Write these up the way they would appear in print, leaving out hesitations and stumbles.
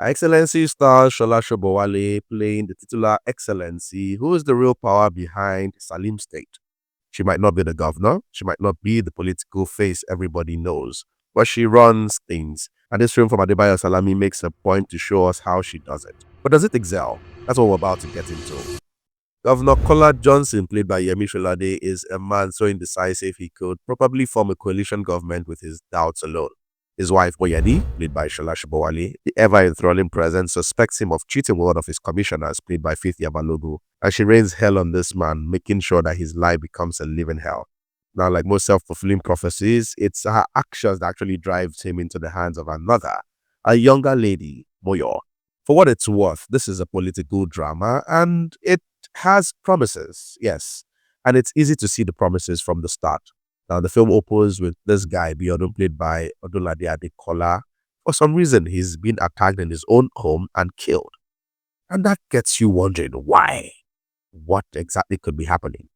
Her Excellency stars Sola Sobowale playing the titular Excellency, who is the real power behind Salim's state. She might not be the governor, she might not be the political face everybody knows, but she runs things. And this film from Adebayo Salami makes a point to show us how she does it. But does it excel? That's what we're about to get into. Governor Moyeni Johnson, played by 𝐕𝐵𝐺, is a man so indecisive he could probably form a coalition government with his doubts alone. His wife Moyeni, played by Sola Sobowale, the ever-enthralling presence, suspects him of cheating with one of his commissioners, played by Faith Yabalogo, and she rains hell on this man, making sure that his life becomes a living hell. Now, like most self-fulfilling prophecies, it's her actions that actually drives him into the hands of another, a younger lady, Moyo. For what it's worth, this is a political drama, and it has promises, yes. And it's easy to see the promises from the start. Now, the film opens with this guy, Biodun, played by Odunlade Adekola. For some reason, he's been attacked in his own home and killed. And that gets you wondering why. What exactly could be happening?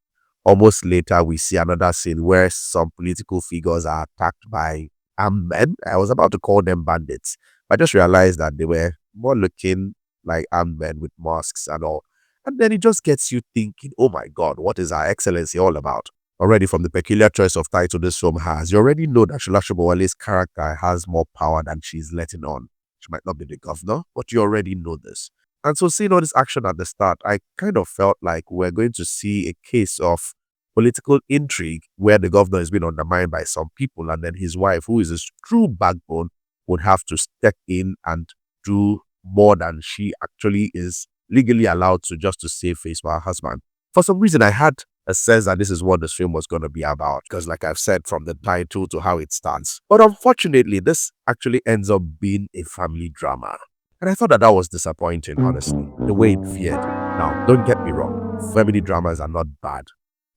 Almost later, we see another scene where some political figures are attacked by armed men. I was about to call them bandits, but I just realized that they were more looking like armed men with masks and all. And then it just gets you thinking, oh my God, what is Her Excellency all about? Already from the peculiar choice of title this film has, you already know that Sola Sobowale's character has more power than she's letting on. She might not be the governor, but you already know this. And so seeing all this action at the start, I kind of felt like we're going to see a case of political intrigue where the governor is being undermined by some people, and then his wife, who is his true backbone, would have to step in and do more than she actually is legally allowed to, just to save face for her husband. For some reason, I had a sense that this is what this film was going to be about, because like I've said, from the title to how it starts. But unfortunately, this actually ends up being a family drama. And I thought that was disappointing, honestly, the way it veered. Now, don't get me wrong, family dramas are not bad.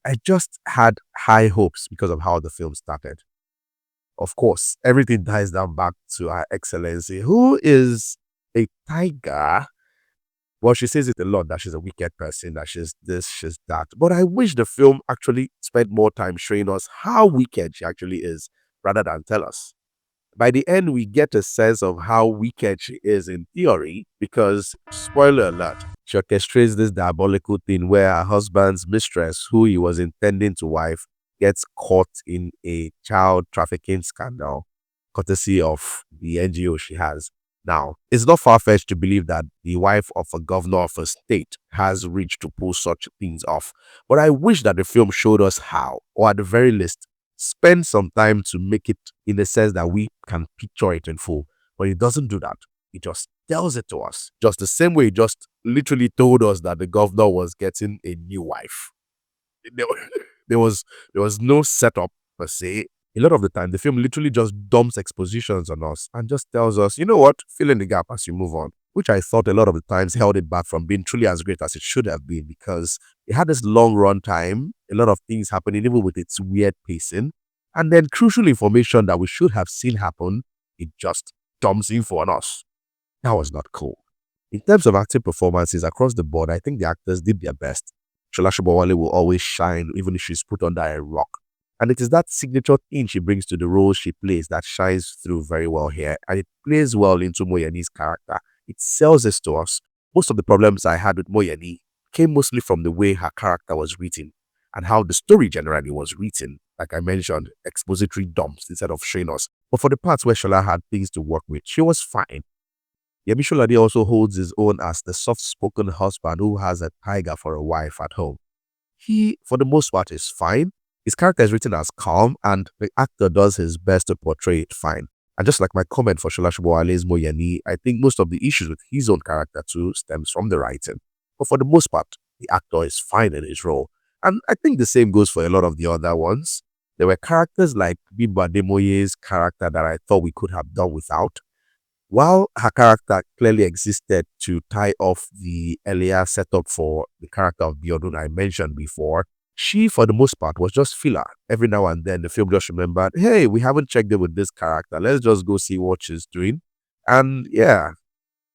I just had high hopes because of how the film started. Of course, everything ties down back to Her Excellency, who is a tiger. Well, she says it a lot, that she's a wicked person, that she's this, she's that. But I wish the film actually spent more time showing us how wicked she actually is, rather than tell us. By the end, we get a sense of how wicked she is in theory, because, spoiler alert, she orchestrates this diabolical thing where her husband's mistress, who he was intending to wife, gets caught in a child trafficking scandal, courtesy of the NGO she has. Now, it's not far-fetched to believe that the wife of a governor of a state has reached to pull such things off. But I wish that the film showed us how, or at the very least, spend some time to make it in the sense that we can picture it in full. But it doesn't do that. It just tells it to us. Just the same way it just literally told us that the governor was getting a new wife. There, there was no setup per se. A lot of the time, the film literally just dumps expositions on us and just tells us, you know what, fill in the gap as you move on. Which I thought a lot of the times held it back from being truly as great as it should have been, because it had this long run time, a lot of things happening, even with its weird pacing. And then crucial information that we should have seen happen, it just dumps info on us. That was not cool. In terms of acting performances across the board, I think the actors did their best. Sola Sobowale will always shine even if she's put under a rock. And it is that signature thing she brings to the role she plays that shines through very well here. And it plays well into Moyeni's character. It sells this to us. Most of the problems I had with Moyeni came mostly from the way her character was written and how the story generally was written. Like I mentioned, expository dumps instead of showing us. But for the parts where Sola had things to work with, she was fine. 𝐕𝐵𝐺 also holds his own as the soft-spoken husband who has a tiger for a wife at home. He, for the most part, is fine. His character is written as calm, and the actor does his best to portray it fine. And just like my comment for Sola Sobowale's Moyeni, I think most of the issues with his own character too stems from the writing. But for the most part, the actor is fine in his role. And I think the same goes for a lot of the other ones. There were characters like Bimbo Ademoye's character that I thought we could have done without. While her character clearly existed to tie off the earlier setup for the character of Biodun I mentioned before, she, for the most part, was just filler. Every now and then, the film just remembered, hey, we haven't checked in with this character. Let's just go see what she's doing. And yeah,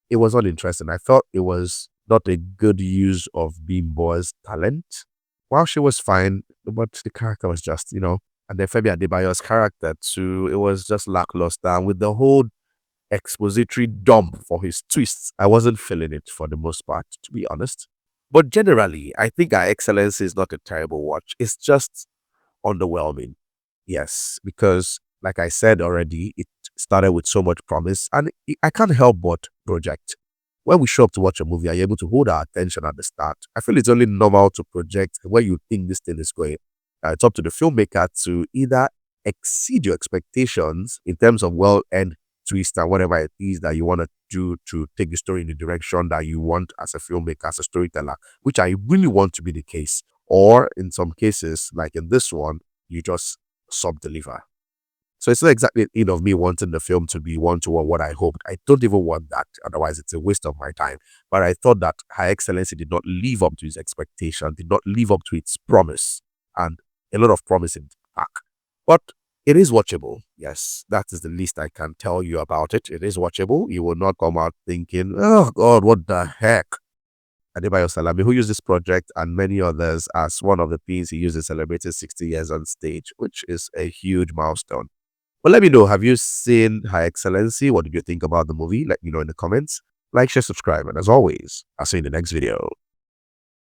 it was uninteresting. I felt it was not a good use of Bimbo's talent. While she was fine, but the character was just, and then Femi Adebayo's character too, it was just lackluster. And with the whole expository dump for his twists. I wasn't feeling it for the most part, to be honest. But generally, I think Her Excellency is not a terrible watch. It's just underwhelming. Yes, because like I said already, it started with so much promise, and I can't help but project. When we show up to watch a movie, are you able to hold our attention at the start? I feel it's only normal to project where you think this thing is going. It's up to the filmmaker to either exceed your expectations in terms of well-earned twist and whatever it is that you want to do to take the story in the direction that you want as a filmmaker, as a storyteller, which I really want to be the case. Or in some cases, like in this one, you just sub-deliver. So it's not exactly in of me wanting the film to be one-to-one what I hoped. I don't even want that. Otherwise, it's a waste of my time. But I thought that Her Excellency did not live up to his expectation, did not live up to its promise, and a lot of promise in back. But it is watchable. Yes, that is the least I can tell you about it. It is watchable. You will not come out thinking, oh God, what the heck? Adebayo Salami, who used this project and many others as one of the things he used to celebrate his 60 years on stage, which is a huge milestone. But let me know, have you seen Her Excellency? What did you think about the movie? Let me know in the comments. Like, share, subscribe, and as always, I'll see you in the next video.